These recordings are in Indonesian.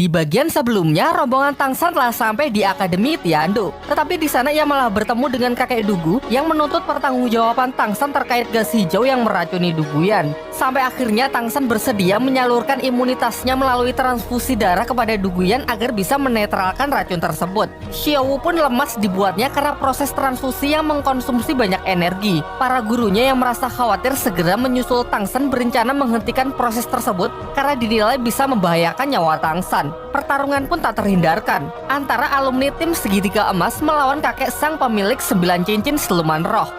Di bagian sebelumnya, rombongan Tang San telah sampai di Akademi Tiandu. Tetapi di sana ia malah bertemu dengan kakek Dugu yang menuntut pertanggungjawaban Tang San terkait gas hijau yang meracuni Duguyan. Sampai akhirnya Tang San bersedia menyalurkan imunitasnya melalui transfusi darah kepada Duguyan agar bisa menetralkan racun tersebut. Xiao Wu pun lemas dibuatnya karena proses transfusi yang mengkonsumsi banyak energi. Para gurunya yang merasa khawatir segera menyusul Tang San berencana menghentikan proses tersebut karena dinilai bisa membahayakan nyawa Tang San. Pertarungan pun tak terhindarkan antara alumni tim segitiga emas melawan kakek sang pemilik 9 cincin siluman roh.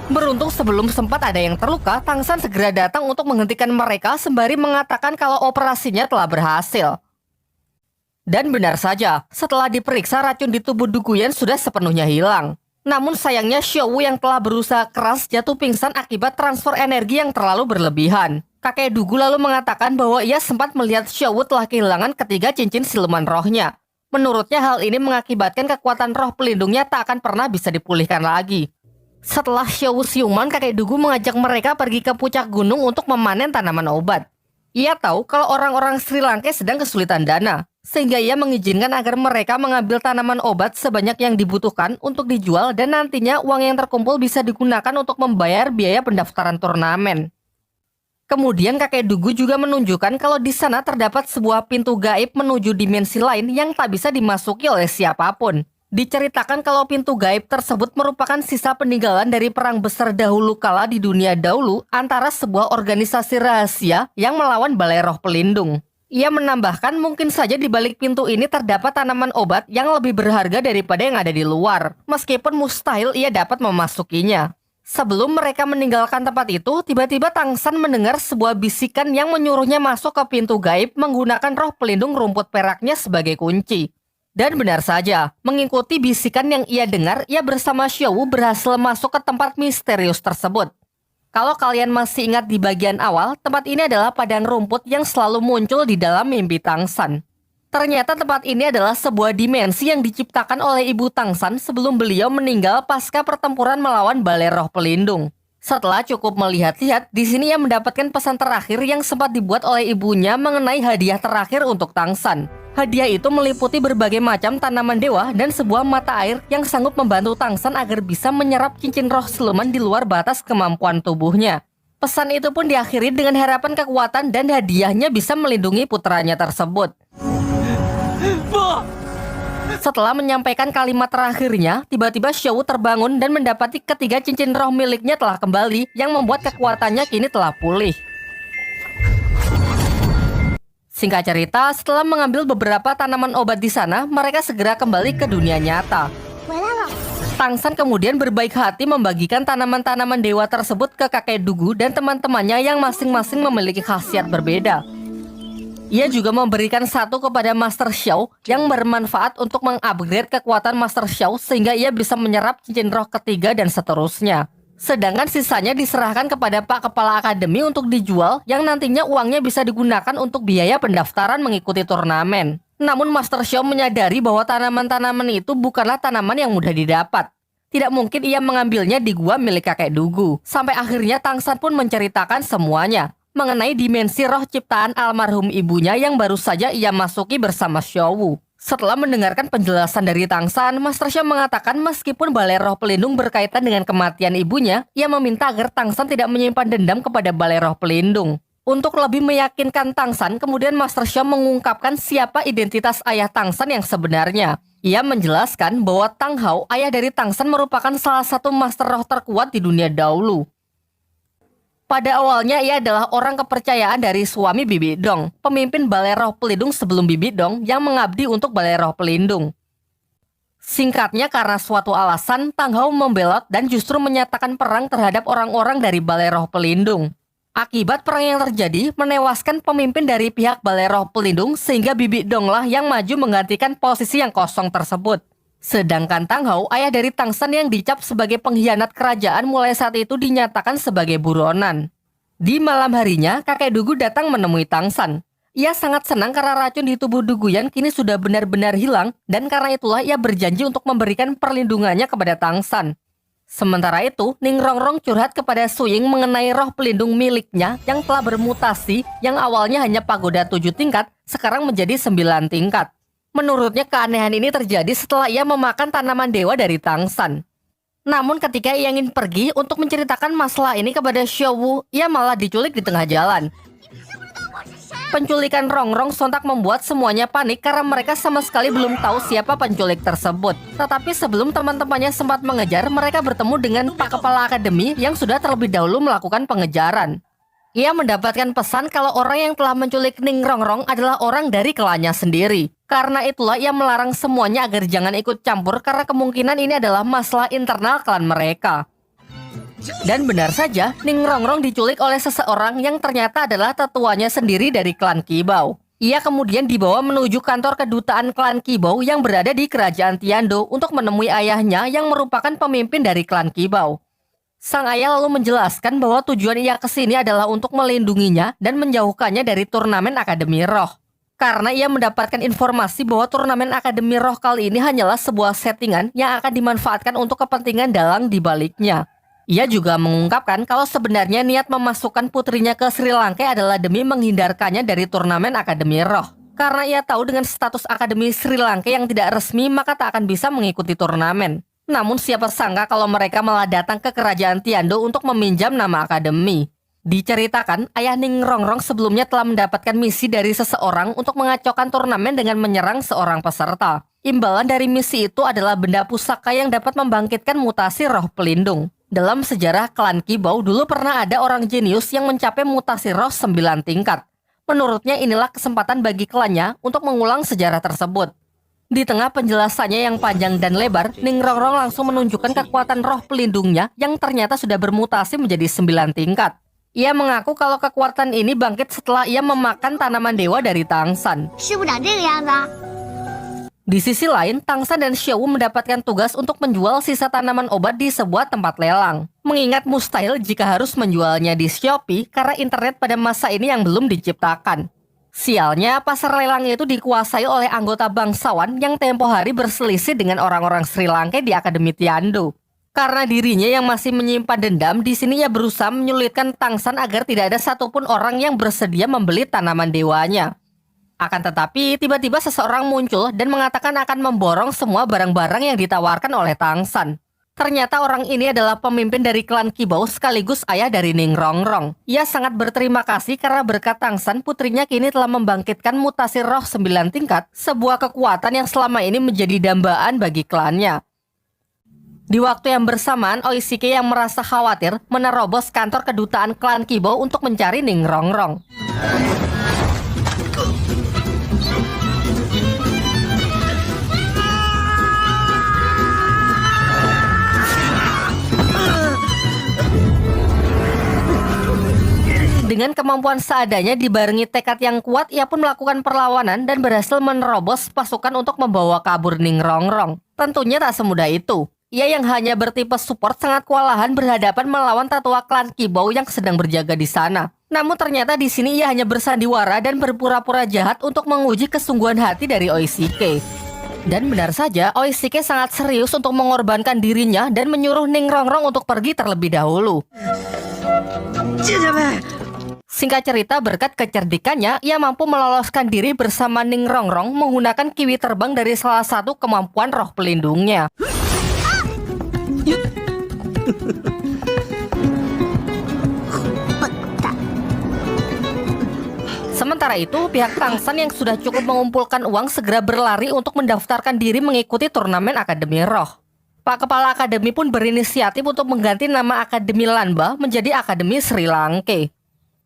Beruntung sebelum sempat ada yang terluka, Tang San segera datang untuk menghentikan mereka sembari mengatakan kalau operasinya telah berhasil. Dan benar saja, setelah diperiksa racun di tubuh Duguyan sudah sepenuhnya hilang. Namun sayangnya Xiao Wu yang telah berusaha keras jatuh pingsan akibat transfer energi yang terlalu berlebihan. Kakek Dugu lalu mengatakan bahwa ia sempat melihat Xiao Wu telah kehilangan ketiga cincin siluman rohnya. Menurutnya hal ini mengakibatkan kekuatan roh pelindungnya tak akan pernah bisa dipulihkan lagi. Setelah Xiao Wu siuman, kakek Dugu mengajak mereka pergi ke puncak gunung untuk memanen tanaman obat. Ia tahu kalau orang-orang Sri Lanka sedang kesulitan dana, sehingga ia mengizinkan agar mereka mengambil tanaman obat sebanyak yang dibutuhkan untuk dijual dan nantinya uang yang terkumpul bisa digunakan untuk membayar biaya pendaftaran turnamen. Kemudian kakek Dugu juga menunjukkan kalau di sana terdapat sebuah pintu gaib menuju dimensi lain yang tak bisa dimasuki oleh siapapun. Diceritakan kalau pintu gaib tersebut merupakan sisa peninggalan dari perang besar dahulu kala di dunia dahulu antara sebuah organisasi rahasia yang melawan Balai Roh Pelindung. Ia menambahkan mungkin saja di balik pintu ini terdapat tanaman obat yang lebih berharga daripada yang ada di luar, meskipun mustahil ia dapat memasukinya. Sebelum mereka meninggalkan tempat itu, tiba-tiba Tang San mendengar sebuah bisikan yang menyuruhnya masuk ke pintu gaib menggunakan roh pelindung rumput peraknya sebagai kunci. Dan benar saja, mengikuti bisikan yang ia dengar, ia bersama Xiao Wu berhasil masuk ke tempat misterius tersebut. Kalau kalian masih ingat di bagian awal, tempat ini adalah padang rumput yang selalu muncul di dalam mimpi Tang San. Ternyata tempat ini adalah sebuah dimensi yang diciptakan oleh ibu Tang San sebelum beliau meninggal pasca pertempuran melawan Balai Roh Pelindung. Setelah cukup melihat-lihat, di sini ia mendapatkan pesan terakhir yang sempat dibuat oleh ibunya mengenai hadiah terakhir untuk Tang San. Hadiah itu meliputi berbagai macam tanaman dewa dan sebuah mata air yang sanggup membantu Tang San agar bisa menyerap cincin roh siluman di luar batas kemampuan tubuhnya. Pesan itu pun diakhiri dengan harapan kekuatan dan hadiahnya bisa melindungi putranya tersebut. Setelah menyampaikan kalimat terakhirnya, tiba-tiba Xiao Wu terbangun dan mendapati ketiga cincin roh miliknya telah kembali yang membuat kekuatannya kini telah pulih. Singkat cerita, setelah mengambil beberapa tanaman obat di sana, mereka segera kembali ke dunia nyata. Tang San kemudian berbaik hati membagikan tanaman-tanaman dewa tersebut ke kakek Dugu dan teman-temannya yang masing-masing memiliki khasiat berbeda. Ia juga memberikan satu kepada Master Xiao yang bermanfaat untuk mengupgrade kekuatan Master Xiao sehingga ia bisa menyerap cincin roh ketiga dan seterusnya. Sedangkan sisanya diserahkan kepada Pak Kepala Akademi untuk dijual yang nantinya uangnya bisa digunakan untuk biaya pendaftaran mengikuti turnamen. Namun Master Xiao menyadari bahwa tanaman-tanaman itu bukanlah tanaman yang mudah didapat. Tidak mungkin ia mengambilnya di gua milik kakek Dugu. Sampai akhirnya Tang San pun menceritakan semuanya mengenai dimensi roh ciptaan almarhum ibunya yang baru saja ia masuki bersama Xiao Wu. Setelah mendengarkan penjelasan dari Tang San, Master Xiao mengatakan meskipun Balai Roh Pelindung berkaitan dengan kematian ibunya, ia meminta agar Tang San tidak menyimpan dendam kepada Balai Roh Pelindung. Untuk lebih meyakinkan Tang San, kemudian Master Xiao mengungkapkan siapa identitas ayah Tang San yang sebenarnya. Ia menjelaskan bahwa Tang Hao, ayah dari Tang San, merupakan salah satu master roh terkuat di dunia dahulu. Pada awalnya ia adalah orang kepercayaan dari suami Bibi Dong, pemimpin Balai Roh Pelindung sebelum Bibi Dong yang mengabdi untuk Balai Roh Pelindung. Singkatnya, karena suatu alasan, Tang Hao membelot dan justru menyatakan perang terhadap orang-orang dari Balai Roh Pelindung. Akibat perang yang terjadi, menewaskan pemimpin dari pihak Balai Roh Pelindung sehingga Bibi Donglah yang maju menggantikan posisi yang kosong tersebut. Sedangkan Tang Hao, ayah dari Tang San yang dicap sebagai pengkhianat kerajaan mulai saat itu dinyatakan sebagai buronan. Di malam harinya, kakek Dugu datang menemui Tangsan. Ia sangat senang karena racun di tubuh Duguyan kini sudah benar-benar hilang, dan karena itulah ia berjanji untuk memberikan perlindungannya kepada Tangsan. Sementara itu, Ning Rongrong curhat kepada Suying mengenai roh pelindung miliknya yang telah bermutasi, yang awalnya hanya pagoda 7 tingkat, sekarang menjadi 9 tingkat. Menurutnya keanehan ini terjadi setelah ia memakan tanaman dewa dari Tangsan. Namun ketika ia ingin pergi untuk menceritakan masalah ini kepada Xiaowu, ia malah diculik di tengah jalan. Penculikan Rongrong sontak membuat semuanya panik karena mereka sama sekali belum tahu siapa penculik tersebut. Tetapi sebelum teman-temannya sempat mengejar, mereka bertemu dengan Pak Kepala Akademi yang sudah terlebih dahulu melakukan pengejaran. Ia mendapatkan pesan kalau orang yang telah menculik Ning Rongrong adalah orang dari klannya sendiri. Karena itulah ia melarang semuanya agar jangan ikut campur karena kemungkinan ini adalah masalah internal klan mereka. Dan benar saja, Ning Rongrong diculik oleh seseorang yang ternyata adalah tetuanya sendiri dari klan Qibao. Ia kemudian dibawa menuju kantor kedutaan klan Qibao yang berada di kerajaan Tiando untuk menemui ayahnya yang merupakan pemimpin dari klan Qibao. Sang ayah lalu menjelaskan bahwa tujuan ia kesini adalah untuk melindunginya dan menjauhkannya dari turnamen Akademi Roh. Karena ia mendapatkan informasi bahwa turnamen Akademi Roh kali ini hanyalah sebuah settingan yang akan dimanfaatkan untuk kepentingan dalang di baliknya. Ia juga mengungkapkan kalau sebenarnya niat memasukkan putrinya ke Sri Lanka adalah demi menghindarkannya dari turnamen Akademi Roh. Karena ia tahu dengan status Akademi Sri Lanka yang tidak resmi maka tak akan bisa mengikuti turnamen. Namun siapa sangka kalau mereka malah datang ke kerajaan Tiando untuk meminjam nama akademi. Diceritakan, ayah Ning Rongrong sebelumnya telah mendapatkan misi dari seseorang untuk mengacaukan turnamen dengan menyerang seorang peserta. Imbalan dari misi itu adalah benda pusaka yang dapat membangkitkan mutasi roh pelindung. Dalam sejarah klan Qibao dulu pernah ada orang jenius yang mencapai mutasi roh 9 tingkat. Menurutnya inilah kesempatan bagi klannya untuk mengulang sejarah tersebut. Di tengah penjelasannya yang panjang dan lebar, Ning Rongrong langsung menunjukkan kekuatan roh pelindungnya yang ternyata sudah bermutasi menjadi 9 tingkat. Ia mengaku kalau kekuatan ini bangkit setelah ia memakan tanaman dewa dari Tangsan. Di sisi lain, Tangsan dan Xiaowu mendapatkan tugas untuk menjual sisa tanaman obat di sebuah tempat lelang. Mengingat mustahil jika harus menjualnya di Shopee karena internet pada masa ini yang belum diciptakan. Sialnya, pasar lelang itu dikuasai oleh anggota bangsawan yang tempo hari berselisih dengan orang-orang Sri Lanka di Akademi Tiando. Karena dirinya yang masih menyimpan dendam, di sini ia berusaha menyulitkan Tangsan agar tidak ada satupun orang yang bersedia membeli tanaman dewanya. Akan tetapi, tiba-tiba seseorang muncul dan mengatakan akan memborong semua barang-barang yang ditawarkan oleh Tangsan. Ternyata orang ini adalah pemimpin dari klan Qibao sekaligus ayah dari Ning Rongrong. Ia sangat berterima kasih karena berkat Tangsan, putrinya kini telah membangkitkan mutasi roh 9 tingkat, sebuah kekuatan yang selama ini menjadi dambaan bagi klannya. Di waktu yang bersamaan, Oishike yang merasa khawatir menerobos kantor kedutaan klan Qibao untuk mencari Ning Rongrong. Dengan kemampuan seadanya dibarengi tekad yang kuat, ia pun melakukan perlawanan dan berhasil menerobos pasukan untuk membawa kabur Ning Rongrong. Tentunya tak semudah itu. Ia yang hanya bertipe support sangat kewalahan berhadapan melawan tetua klan Qibao yang sedang berjaga di sana. Namun ternyata di sini ia hanya bersandiwara dan berpura-pura jahat untuk menguji kesungguhan hati dari Oishike. Dan benar saja, Oishike sangat serius untuk mengorbankan dirinya dan menyuruh Ning Rongrong untuk pergi terlebih dahulu. Singkat cerita, berkat kecerdikannya, ia mampu meloloskan diri bersama Ning Rongrong menggunakan kiwi terbang dari salah satu kemampuan roh pelindungnya. Sementara itu, pihak Tangsan yang sudah cukup mengumpulkan uang segera berlari untuk mendaftarkan diri mengikuti turnamen Akademi Roh. Pak Kepala Akademi pun berinisiatif untuk mengganti nama Akademi Lanba menjadi Akademi Sri Lanka.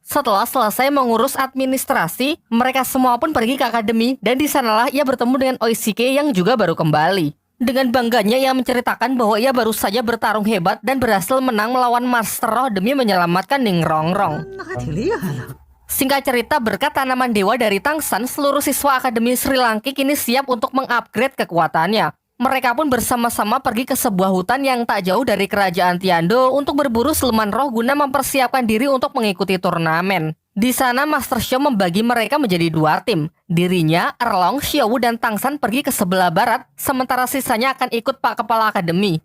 Setelah selesai mengurus administrasi, mereka semua pun pergi ke akademi dan di sanalah ia bertemu dengan Oishike yang juga baru kembali. Dengan bangganya ia menceritakan bahwa ia baru saja bertarung hebat dan berhasil menang melawan Master Roh demi menyelamatkan Ning Rongrong. Singkat cerita, berkat tanaman dewa dari Tangsan, seluruh siswa Akademi Sri Lanka kini siap untuk mengupgrade kekuatannya. Mereka pun bersama-sama pergi ke sebuah hutan yang tak jauh dari kerajaan Tiando untuk berburu siluman roh guna mempersiapkan diri untuk mengikuti turnamen. Di sana Master Xiao membagi mereka menjadi dua tim. Dirinya, Erlong, Xiaowu, dan Tangsan pergi ke sebelah barat, sementara sisanya akan ikut Pak Kepala Akademi.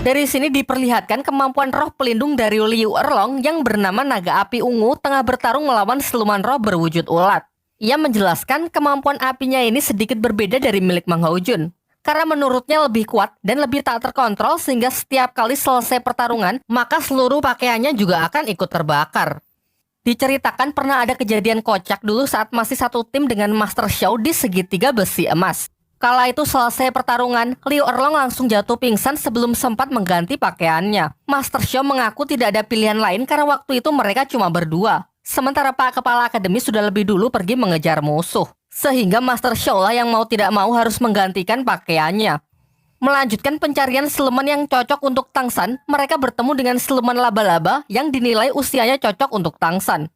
Dari sini diperlihatkan kemampuan roh pelindung dari Liu Erlong yang bernama Naga Api Ungu tengah bertarung melawan siluman roh berwujud ulat. Ia menjelaskan kemampuan apinya ini sedikit berbeda dari milik Mang Haojun, karena menurutnya lebih kuat dan lebih tak terkontrol sehingga setiap kali selesai pertarungan, maka seluruh pakaiannya juga akan ikut terbakar. Diceritakan pernah ada kejadian kocak dulu saat masih satu tim dengan Master Xiao di segitiga besi emas. Kala itu selesai pertarungan, Liu Erlong langsung jatuh pingsan sebelum sempat mengganti pakaiannya. Master Xiao mengaku tidak ada pilihan lain karena waktu itu mereka cuma berdua. Sementara Pak Kepala Akademi sudah lebih dulu pergi mengejar musuh. Sehingga Master Xiao lah yang mau tidak mau harus menggantikan pakaiannya. Melanjutkan pencarian siluman yang cocok untuk Tangsan, mereka bertemu dengan siluman laba-laba yang dinilai usianya cocok untuk Tangsan.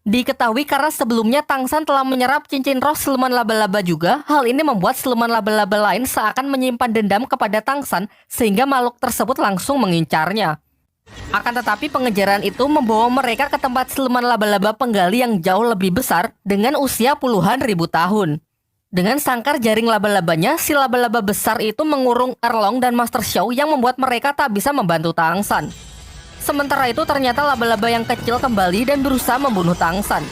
Diketahui karena sebelumnya Tangsan telah menyerap cincin roh siluman laba-laba juga, hal ini membuat siluman laba-laba lain seakan menyimpan dendam kepada Tangsan sehingga makhluk tersebut langsung mengincarnya. Akan tetapi pengejaran itu membawa mereka ke tempat siluman laba-laba penggali yang jauh lebih besar dengan usia puluhan ribu tahun. Dengan sangkar jaring laba-labanya, si laba-laba besar itu mengurung Erlong dan Master Xiao yang membuat mereka tak bisa membantu Tangsan. Sementara itu ternyata laba-laba yang kecil kembali dan berusaha membunuh Tangsan.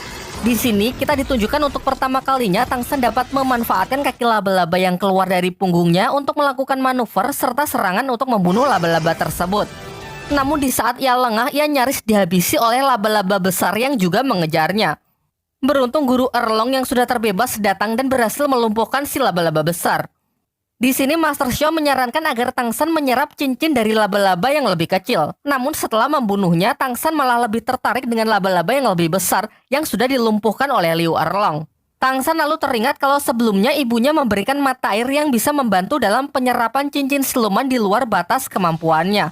Di sini kita ditunjukkan untuk pertama kalinya Tangsan dapat memanfaatkan kaki laba-laba yang keluar dari punggungnya untuk melakukan manuver serta serangan untuk membunuh laba-laba tersebut. Namun di saat ia lengah, ia nyaris dihabisi oleh laba-laba besar yang juga mengejarnya. Beruntung guru Erlong yang sudah terbebas datang dan berhasil melumpuhkan si laba-laba besar. Di sini Master Xiao menyarankan agar Tangsan menyerap cincin dari laba-laba yang lebih kecil. Namun setelah membunuhnya, Tangsan malah lebih tertarik dengan laba-laba yang lebih besar yang sudah dilumpuhkan oleh Liu Erlong. Tangsan lalu teringat kalau sebelumnya ibunya memberikan mata air yang bisa membantu dalam penyerapan cincin siluman di luar batas kemampuannya.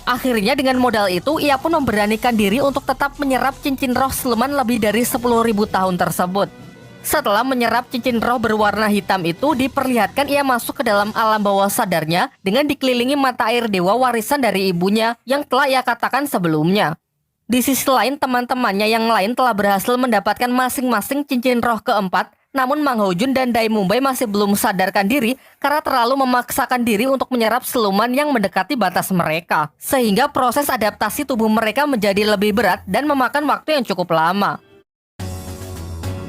Akhirnya dengan modal itu, ia pun memberanikan diri untuk tetap menyerap cincin roh siluman lebih dari 10.000 tahun tersebut. Setelah menyerap cincin roh berwarna hitam itu, diperlihatkan ia masuk ke dalam alam bawah sadarnya dengan dikelilingi mata air dewa warisan dari ibunya yang telah ia katakan sebelumnya. Di sisi lain, teman-temannya yang lain telah berhasil mendapatkan masing-masing cincin roh keempat, namun Mang Haojun dan Dai Mumbai masih belum sadarkan diri karena terlalu memaksakan diri untuk menyerap siluman yang mendekati batas mereka. Sehingga proses adaptasi tubuh mereka menjadi lebih berat dan memakan waktu yang cukup lama.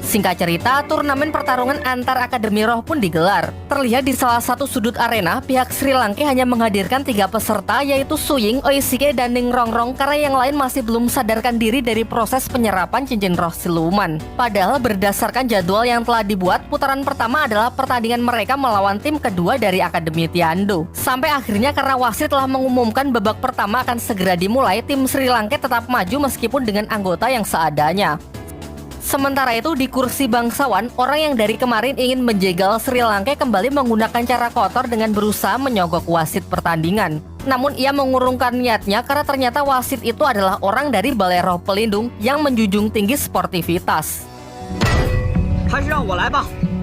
Singkat cerita, turnamen pertarungan antar Akademi Roh pun digelar. Terlihat di salah satu sudut arena, pihak Sri Lanka hanya menghadirkan 3 peserta yaitu Su Ying, Oishike, dan Ning Rongrong karena yang lain masih belum sadarkan diri dari proses penyerapan cincin roh siluman. Padahal berdasarkan jadwal yang telah dibuat, putaran pertama adalah pertandingan mereka melawan tim kedua dari Akademi Tiando. Sampai akhirnya karena wasit telah mengumumkan babak pertama akan segera dimulai, tim Sri Lanka tetap maju meskipun dengan anggota yang seadanya. Sementara itu di kursi bangsawan, orang yang dari kemarin ingin menjegal Sri Lanka kembali menggunakan cara kotor dengan berusaha menyogok wasit pertandingan. Namun ia mengurungkan niatnya karena ternyata wasit itu adalah orang dari Balai Roh Pelindung yang menjunjung tinggi sportivitas.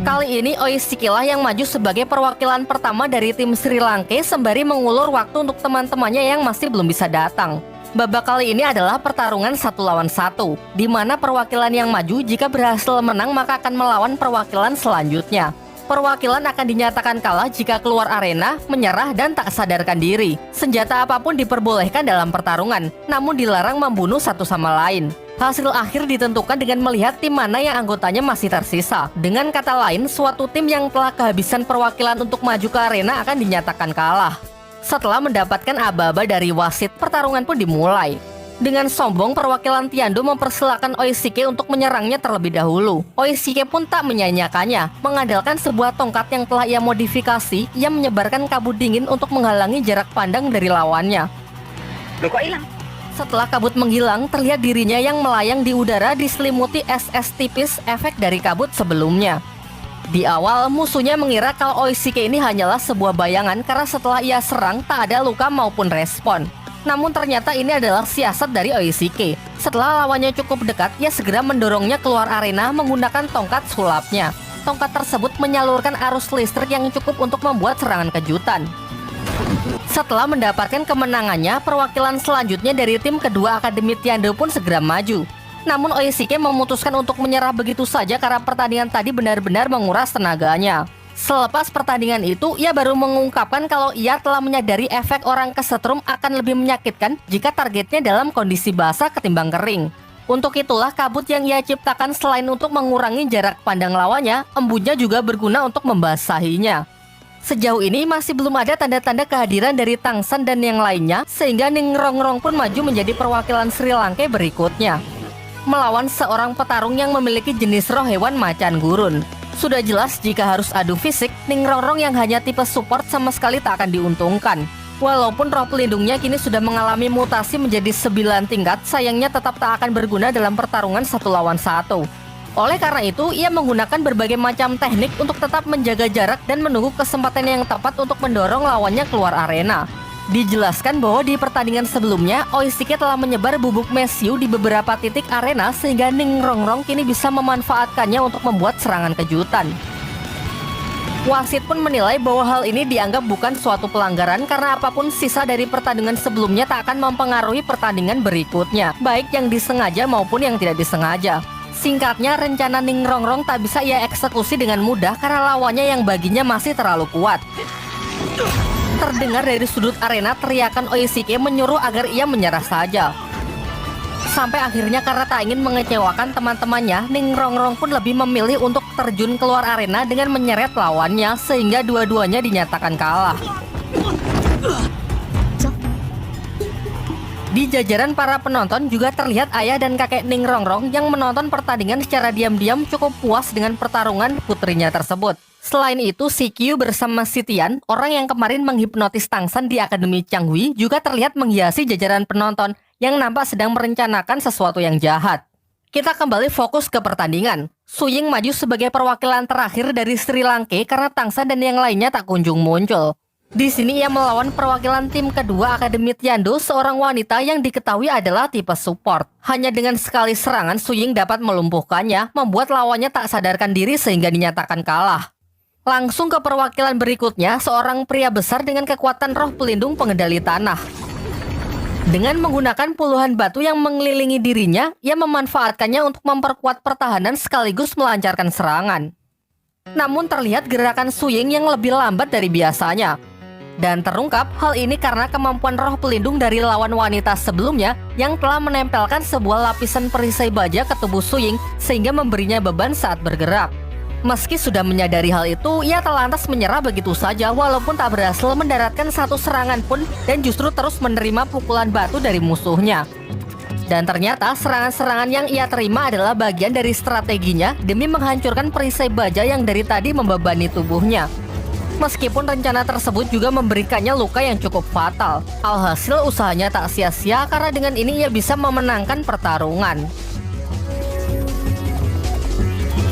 Kali ini Oishike lah yang maju sebagai perwakilan pertama dari tim Sri Lanka sembari mengulur waktu untuk teman-temannya yang masih belum bisa datang. Babak kali ini adalah pertarungan 1 lawan 1, di mana perwakilan yang maju jika berhasil menang maka akan melawan perwakilan selanjutnya. Perwakilan akan dinyatakan kalah jika keluar arena, menyerah, dan tak sadarkan diri. Senjata apapun diperbolehkan dalam pertarungan, namun dilarang membunuh satu sama lain. Hasil akhir ditentukan dengan melihat tim mana yang anggotanya masih tersisa. Dengan kata lain, suatu tim yang telah kehabisan perwakilan untuk maju ke arena akan dinyatakan kalah. Setelah mendapatkan aba-aba dari wasit, pertarungan pun dimulai. Dengan sombong, perwakilan Tiando mempersilahkan Oishike untuk menyerangnya terlebih dahulu. Oishike pun tak menyanyiakannya. Mengandalkan sebuah tongkat yang telah ia modifikasi, ia menyebarkan kabut dingin untuk menghalangi jarak pandang dari lawannya. Loh, kok hilang? Setelah kabut menghilang, terlihat dirinya yang melayang di udara diselimuti es-es tipis efek dari kabut sebelumnya. Di awal, musuhnya mengira kalau Oishike ini hanyalah sebuah bayangan karena setelah ia serang tak ada luka maupun respon. Namun ternyata ini adalah siasat dari Oishike. Setelah lawannya cukup dekat, ia segera mendorongnya keluar arena menggunakan tongkat sulapnya. Tongkat tersebut menyalurkan arus listrik yang cukup untuk membuat serangan kejutan. Setelah mendapatkan kemenangannya, perwakilan selanjutnya dari tim kedua Akademi Tiando pun segera maju. Namun Oishike memutuskan untuk menyerah begitu saja karena pertandingan tadi benar-benar menguras tenaganya. Selepas pertandingan itu, ia baru mengungkapkan kalau ia telah menyadari efek orang kesetrum akan lebih menyakitkan jika targetnya dalam kondisi basah ketimbang kering. Untuk itulah kabut yang ia ciptakan selain untuk mengurangi jarak pandang lawannya, embunnya juga berguna untuk membasahinya. Sejauh ini masih belum ada tanda-tanda kehadiran dari Tangsan dan yang lainnya, sehingga Ning Rongrong pun maju menjadi perwakilan Sri Lanka berikutnya, melawan seorang petarung yang memiliki jenis roh hewan macan gurun. Sudah jelas jika harus adu fisik, Ning Rongrong yang hanya tipe support sama sekali tak akan diuntungkan. Walaupun roh pelindungnya kini sudah mengalami mutasi menjadi 9 tingkat, sayangnya tetap tak akan berguna dalam pertarungan 1 lawan 1. Oleh karena itu, ia menggunakan berbagai macam teknik untuk tetap menjaga jarak dan menunggu kesempatan yang tepat untuk mendorong lawannya keluar arena. Dijelaskan bahwa di pertandingan sebelumnya, Oishike telah menyebar bubuk mesiu di beberapa titik arena sehingga Ning Rongrong kini bisa memanfaatkannya untuk membuat serangan kejutan. Wasit pun menilai bahwa hal ini dianggap bukan suatu pelanggaran karena apapun sisa dari pertandingan sebelumnya tak akan mempengaruhi pertandingan berikutnya, baik yang disengaja maupun yang tidak disengaja. Singkatnya, rencana Ning Rongrong tak bisa ia eksekusi dengan mudah karena lawannya yang baginya masih terlalu kuat. Terdengar dari sudut arena teriakan Oishike menyuruh agar ia menyerah saja. Sampai akhirnya karena tak ingin mengecewakan teman-temannya, Ning Rongrong pun lebih memilih untuk terjun keluar arena dengan menyeret lawannya sehingga dua-duanya dinyatakan kalah. Di jajaran para penonton juga terlihat ayah dan kakek Ning Rongrong yang menonton pertandingan secara diam-diam cukup puas dengan pertarungan putrinya tersebut. Selain itu, si Kyu bersama si Tian, orang yang kemarin menghipnotis Tangsan di Akademi Changhui, juga terlihat menghiasi jajaran penonton yang nampak sedang merencanakan sesuatu yang jahat. Kita kembali fokus ke pertandingan. Su Ying maju sebagai perwakilan terakhir dari Sri Lanka karena Tangsan dan yang lainnya tak kunjung muncul. Di sini ia melawan perwakilan tim kedua Akademi Tiando, seorang wanita yang diketahui adalah tipe support. Hanya dengan sekali serangan, Su Ying dapat melumpuhkannya, membuat lawannya tak sadarkan diri sehingga dinyatakan kalah. Langsung ke perwakilan berikutnya, seorang pria besar dengan kekuatan roh pelindung pengendali tanah. Dengan menggunakan puluhan batu yang mengelilingi dirinya, ia memanfaatkannya untuk memperkuat pertahanan sekaligus melancarkan serangan. Namun terlihat gerakan Su Ying yang lebih lambat dari biasanya. Dan terungkap hal ini karena kemampuan roh pelindung dari lawan wanita sebelumnya yang telah menempelkan sebuah lapisan perisai baja ke tubuh Su Ying sehingga memberinya beban saat bergerak. Meski sudah menyadari hal itu, ia tak lantas menyerah begitu saja walaupun tak berhasil mendaratkan satu serangan pun dan justru terus menerima pukulan batu dari musuhnya. Dan ternyata serangan-serangan yang ia terima adalah bagian dari strateginya demi menghancurkan perisai baja yang dari tadi membebani tubuhnya. Meskipun rencana tersebut juga memberikannya luka yang cukup fatal, alhasil usahanya tak sia-sia karena dengan ini ia bisa memenangkan pertarungan.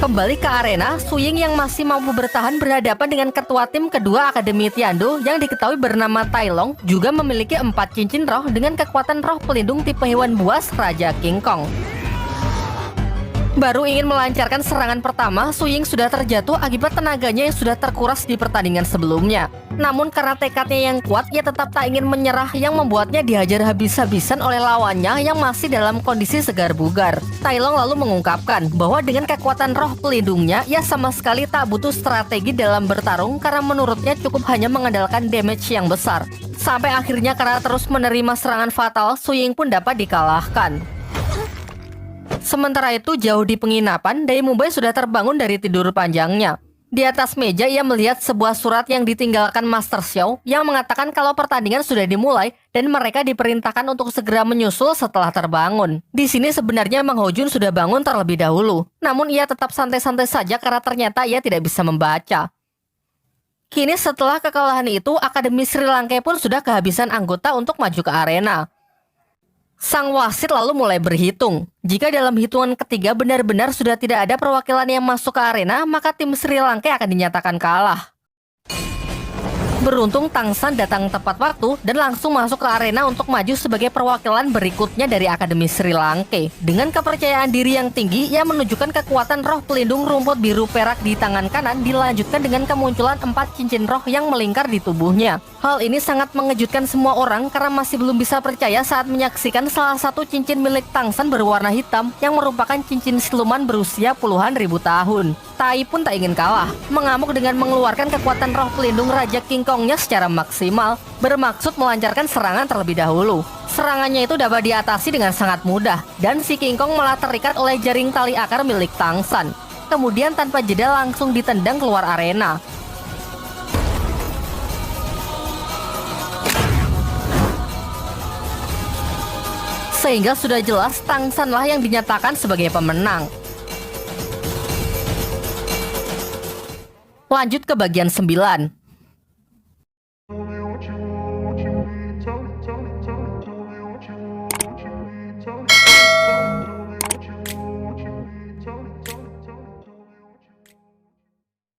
Kembali ke arena, Su Ying yang masih mampu bertahan berhadapan dengan ketua tim kedua Akademi Tiando yang diketahui bernama Tai Long, juga memiliki 4 cincin roh dengan kekuatan roh pelindung tipe hewan buas Raja King Kong. Baru ingin melancarkan serangan pertama, Su Ying sudah terjatuh akibat tenaganya yang sudah terkuras di pertandingan sebelumnya. Namun karena tekadnya yang kuat, ia tetap tak ingin menyerah yang membuatnya dihajar habis-habisan oleh lawannya yang masih dalam kondisi segar bugar. Tai Long lalu mengungkapkan bahwa dengan kekuatan roh pelindungnya, ia sama sekali tak butuh strategi dalam bertarung karena menurutnya cukup hanya mengandalkan damage yang besar. Sampai akhirnya karena terus menerima serangan fatal, Su Ying pun dapat dikalahkan. Sementara itu, jauh di penginapan, Dai Mubai sudah terbangun dari tidur panjangnya. Di atas meja, ia melihat sebuah surat yang ditinggalkan Master Xiao yang mengatakan kalau pertandingan sudah dimulai dan mereka diperintahkan untuk segera menyusul setelah terbangun. Di sini sebenarnya Mang Ho Jun sudah bangun terlebih dahulu, namun ia tetap santai-santai saja karena ternyata ia tidak bisa membaca. Kini setelah kekalahan itu, Akademi Sri Lanka pun sudah kehabisan anggota untuk maju ke arena. Sang wasit lalu mulai berhitung. Jika dalam hitungan ketiga benar-benar sudah tidak ada perwakilan yang masuk ke arena, maka tim Sri Lanka akan dinyatakan kalah. Beruntung Tang San datang tepat waktu dan langsung masuk ke arena untuk maju sebagai perwakilan berikutnya dari Akademi Sri Lanka. Dengan kepercayaan diri yang tinggi, ia menunjukkan kekuatan roh pelindung rumput biru perak di tangan kanan dilanjutkan dengan kemunculan 4 cincin roh yang melingkar di tubuhnya. Hal ini sangat mengejutkan semua orang karena masih belum bisa percaya saat menyaksikan salah satu cincin milik Tang San berwarna hitam yang merupakan cincin siluman berusia puluhan ribu tahun. Tai pun tak ingin kalah, mengamuk dengan mengeluarkan kekuatan roh pelindung Raja King Kongnya secara maksimal, bermaksud melancarkan serangan terlebih dahulu. Serangannya itu dapat diatasi dengan sangat mudah, dan si King Kong malah terikat oleh jaring tali akar milik Tang San. Kemudian tanpa jeda langsung ditendang keluar arena. Sehingga sudah jelas Tang San lah yang dinyatakan sebagai pemenang. Lanjut ke bagian 9.